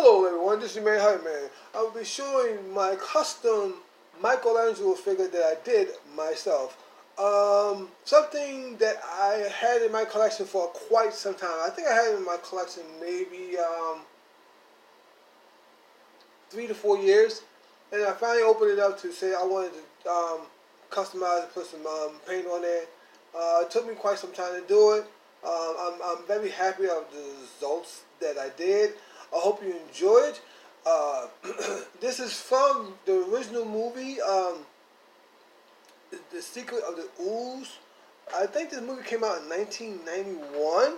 Hello everyone, this is Man Hi Man. I will be showing my custom Michelangelo figure that I did myself. Something that I had in my collection for quite some time. I think I had it in my collection maybe 3 to 4 years, and I finally opened it up to say I wanted to customize and put some paint on there. It took me quite some time to do it. I'm very happy of the results that I did. I hope you enjoyed. This is from the original movie, The Secret of the Ooze. I think this movie came out in 1991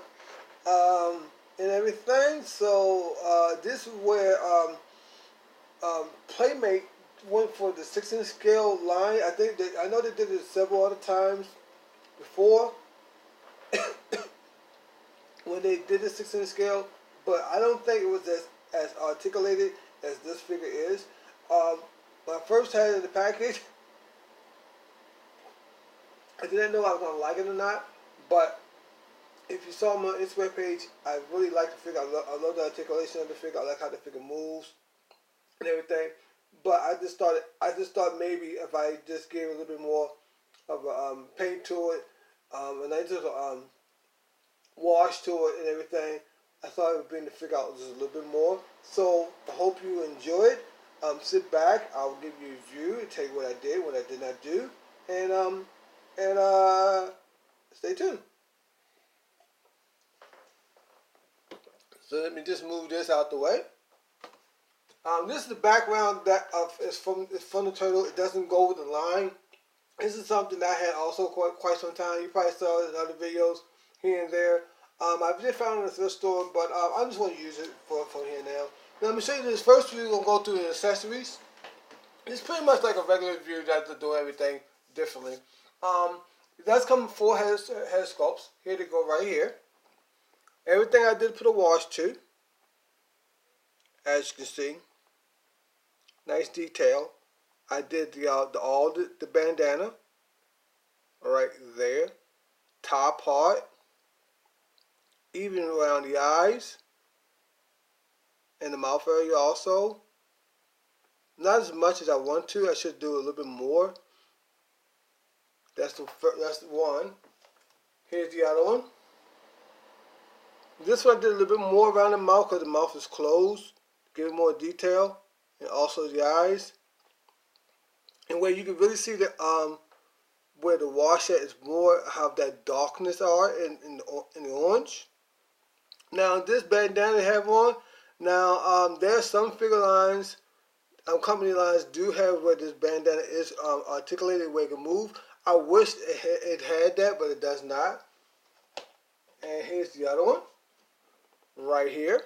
and everything. So this is where Playmate went for the 6-inch scale line. I know they did it several other times before when they did the 6-inch scale, but I don't think it was as articulated as this figure is. When I first had it in the package, I didn't know I was going to like it or not, but if you saw my Instagram page, I really like the figure. I love the articulation of the figure. I like how the figure moves and everything. But I just thought maybe if I just gave a little bit more of a paint to it, and I just wash to it and everything, I thought it would bring the figure out just a little bit more. So I hope you enjoy it. Sit back. I'll give you a review and tell you what I did, what I did not do, and stay tuned. So let me just move this out the way. This is the background that is from the turtle. It doesn't go with the line. This is something that I had also quite some time. You probably saw it in other videos here and there. I just found it in the thrift store, but I just want to use it for here now. Now let me show you this. First, we're gonna go through the accessories. It's pretty much like a regular review that to do everything differently. It does come with 4 head sculpts. Here they go right here. Everything I did put a wash to, as you can see. Nice detail. I did the bandana right there, top part, even around the eyes and the mouth area also. Not as much as I want to. I should do a little bit more. That's the one. Here's the other one. This one I did a little bit more around the mouth because the mouth is closed. Give it more detail, and also the eyes. And where you can really see the where the wash at is more how that darkness are in the orange. Now this bandana I have on. Now there's some figure lines, company lines do have where this bandana is articulated where it can move. I wish it had that, but it does not. And here's the other one, right here.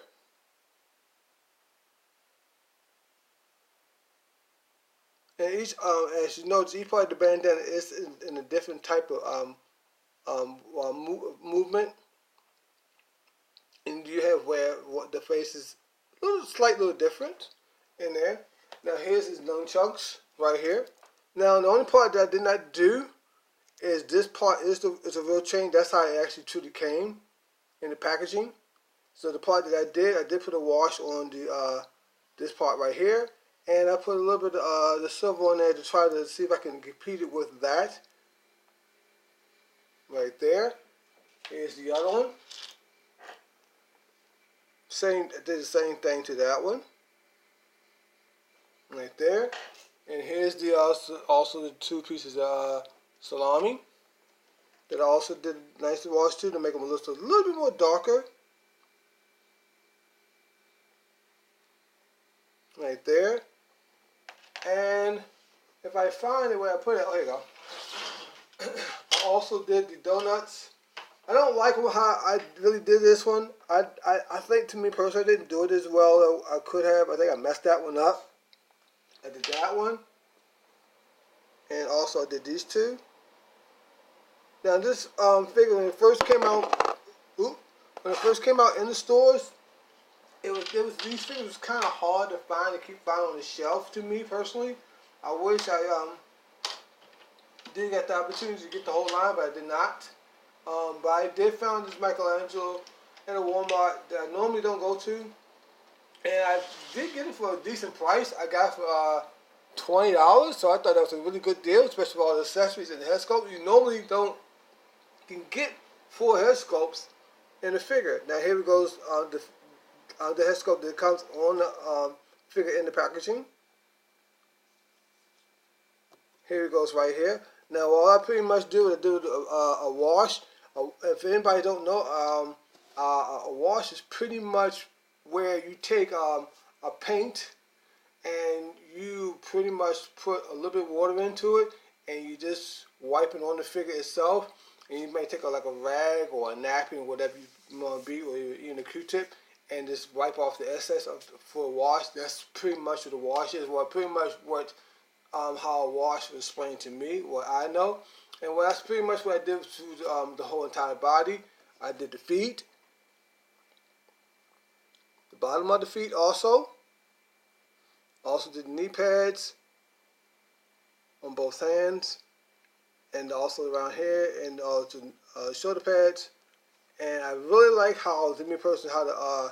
And each, as you notice, each part of the bandana is in a different type of movement. And you have where the face is a slight little different in there. Now here's his nunchucks right here. Now the only part that I did not do is this part is a real chain. That's how it actually truly came in the packaging. So the part that I did put a wash on the this part right here. And I put a little bit of the silver on there to try to see if I can compete it with that. Right there. Here's the other one. I did the same thing to that one. Right there. And here's the also the 2 pieces of salami that I also did a nice wash to make them look a little bit more darker. Right there. And if I find it where I put it, oh, here you go. I also did the donuts. I don't like how I really did this one. I think, to me personally, I didn't do it as well as I could have. I think I messed that one up. I did that one. And also I did these 2. Now this figure, when it first came out, in the stores, these figures was kind of hard to find and keep finding on the shelf. To me personally, I wish I did get the opportunity to get the whole line, but I did not. But I did find this Michelangelo in a Walmart that I normally don't go to, and I did get it for a decent price. I got it for $20, so I thought that was a really good deal, especially with all the accessories and the head sculpt. You normally can get 4 head sculpts in a figure. Now here goes the head sculpt that comes on the figure in the packaging. Here it goes right here. Now all I pretty much do is do a wash. If anybody don't know, a wash is pretty much where you take a paint and you pretty much put a little bit of water into it and you just wipe it on the figure itself. And you may take like a rag or a napkin, whatever you want to be, or even a Q-tip, and just wipe off the excess for a wash. That's pretty much what a wash is. Well, pretty much what how a wash was explained to me, what I know. And well, that's pretty much what I did to the whole entire body. I did the feet, the bottom of the feet also. Also did the knee pads on both hands, and also around here, and also shoulder pads. And I really like how, to me personally, how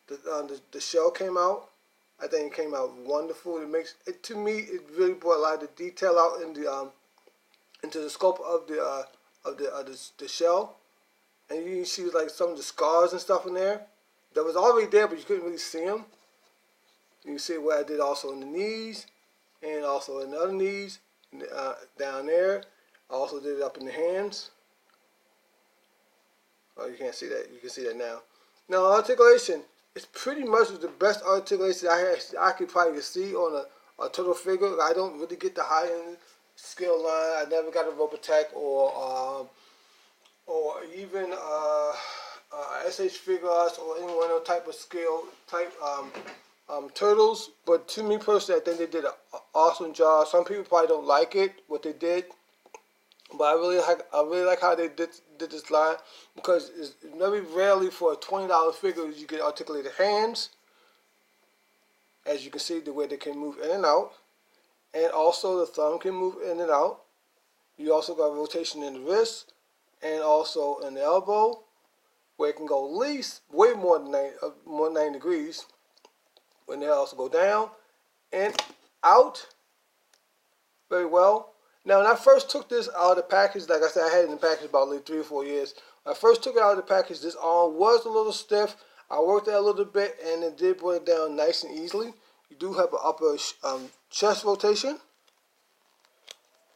the shell came out. I think it came out wonderful. It makes it, to me, it really brought a lot of the detail out in the into the scope of the shell. And you can see like some of the scars and stuff in there that was already there, but you couldn't really see them. You can see what I did also in the knees, and also in the other knees, down there. I also did it up in the hands. Oh, you can't see that. You can see that now. Now articulation. It's pretty much the best articulation I could probably see on a total figure. I don't really get the high-end scale line. I never got a Robotech or even SH Figures or any one of type of scale type turtles. But to me personally, I think they did an awesome job. Some people probably don't like it, what they did. But I really like how they did this line, because it's very rarely for a $20 figure you get articulated hands. As you can see, the way they can move in and out, and also the thumb can move in and out. You also got rotation in the wrist, and also in the elbow, where it can go at least way more than 90 degrees. When they also go down and out very well. Now, when I first took this out of the package, like I said, I had it in the package about like 3 or 4 years. When I first took it out of the package, this arm was a little stiff. I worked it a little bit, and it did bring it down nice and easily. You do have an upper chest rotation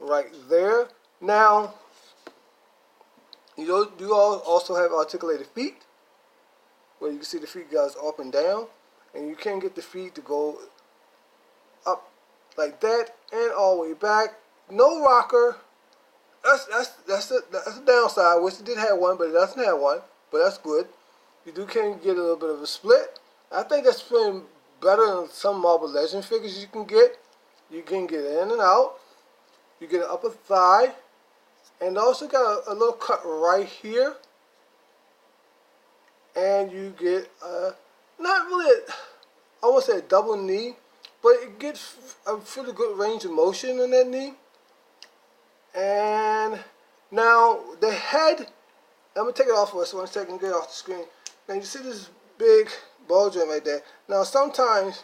right there. Now, you do also have articulated feet, where you can see the feet goes up and down, and you can get the feet to go up like that and all the way back. No rocker. That's a downside. I wish it did have one, but it doesn't have one. But that's good. You can get a little bit of a split. I think that's pretty better than some Marvel Legend figures you can get. You can get in and out. You get an upper thigh, and also got a little cut right here. And you get not really I won't say a double knee, but it gets a pretty good range of motion in that knee. And now the head, I'm going to take it off for us 1 second, get it off the screen. Now you see this big ball joint right there. Now sometimes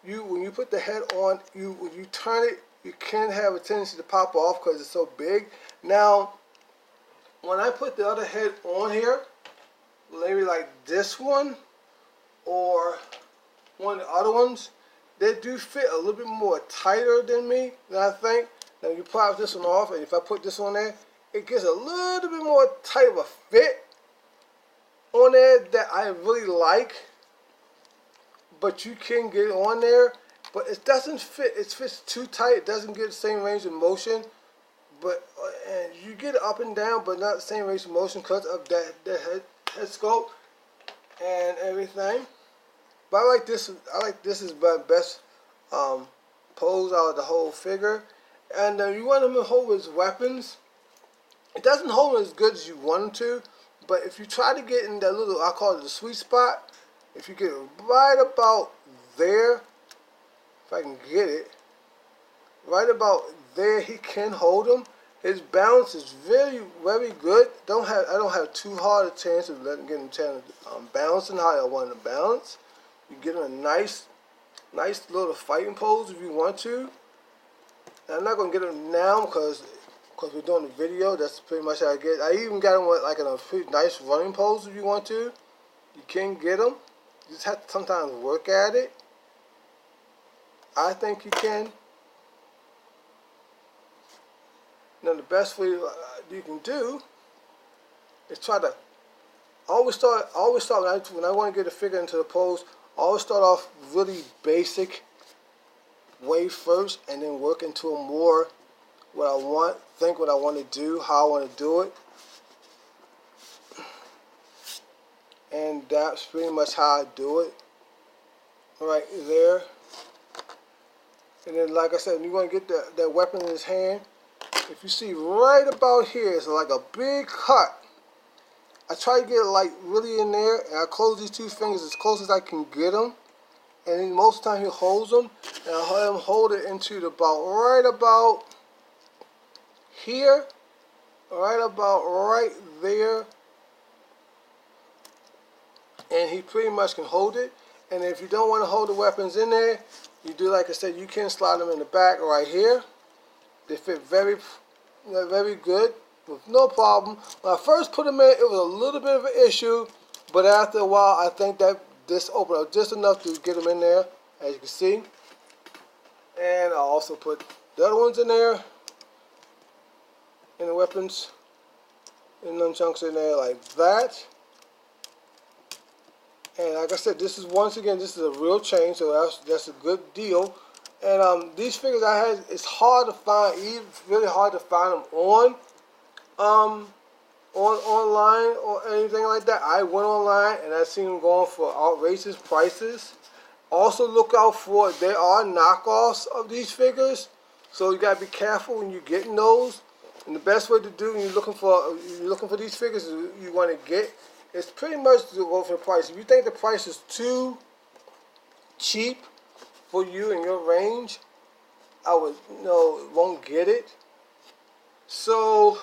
when you put the head on, when you turn it, you can have a tendency to pop off because it's so big. Now when I put the other head on here, maybe like this one or one of the other ones, they do fit a little bit more tighter than me, than I think. Now you pop this one off, and if I put this on there, it gets a little bit more tight of a fit on there that I really like. But you can get it on there, but it doesn't fit. It fits too tight. It doesn't get the same range of motion. But and you get it up and down, but not the same range of motion because of that head sculpt and everything. But I like this. Is my best pose out of the whole figure. And you want him to hold his weapons. It doesn't hold them as good as you want him to, but if you try to get in that little, I call it the sweet spot, if you get it right about there, if I can get it, right about there, he can hold them. His balance is very, very good. I don't have too hard a chance of letting get him balancing how I want him to balance. You get him a nice little fighting pose if you want to. And I'm not gonna get him now because we're doing the video. That's pretty much how I get. I even got him with like in a pretty nice running pose if you want to. You can get him. You just have to sometimes work at it. I think you can. Now the best way you can do is try to always start when I want to get a figure into the pose. Always start off really basic way first, and then work into a more what I want, think what I want to do, how I want to do it, and that's pretty much how I do it right there. And then, like I said, you want to get that weapon in his hand. If you see right about here, it's like a big cut. I try to get it like really in there, and I close these two fingers as close as I can get them. And then most of the time he holds them, and I'll have him hold it into right about here, right there, and he pretty much can hold it. And if you don't want to hold the weapons in there, you do like I said, you can slide them in the back right here. They fit very good with no problem. When I first put them in, it was a little bit of an issue, but after a while, I think that this opened up just enough to get them in there, as you can see. And I also put the other ones in there, and the weapons and nunchucks in there like that. And like I said, this is once again, this is a real chain, so that's a good deal. And these figures I had, it's hard to find. It's really hard to find them online or anything like that. I went online and I seen them going for outrageous prices. Also look out for, there are knockoffs of these figures, so you gotta be careful when you're getting those. And the best way to do when you're looking for these figures you want to get, it's pretty much to go for the price. If you think the price is too cheap for you in your range, I would won't get it. So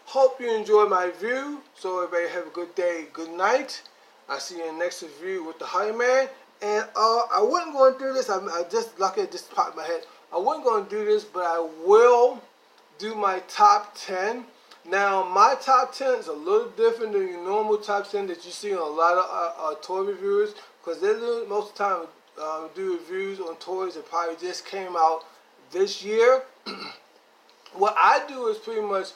hope you enjoyed my review. So everybody have a good day, good night. I'll see you in the next review with the Honey Man. And I wasn't going to do this. I just lucky it just popped in my head. I wasn't going to do this, but I will do my top 10. Now my top 10 is a little different than your normal top 10 that you see on a lot of toy reviewers, because they most of the time do reviews on toys that probably just came out this year. What I do is pretty much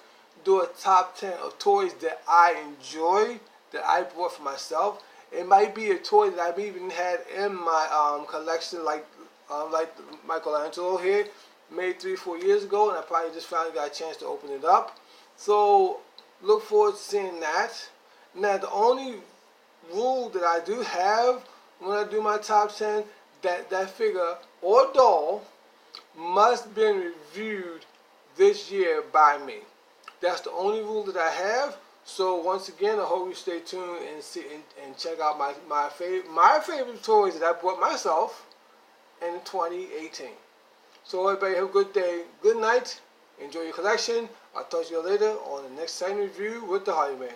do a top 10 of toys that I enjoy, that I bought for myself. It might be a toy that I've even had in my collection, like Michelangelo here, made 3-4 years ago, and I probably just finally got a chance to open it up. So look forward to seeing that. Now the only rule that I do have when I do my top 10, that figure or doll must be reviewed this year by me. That's the only rule that I have. So once again, I hope you stay tuned and check out my favorite toys that I bought myself in 2018. So everybody have a good day, good night, enjoy your collection. I'll talk to you later on the next segment review with the Honey Man.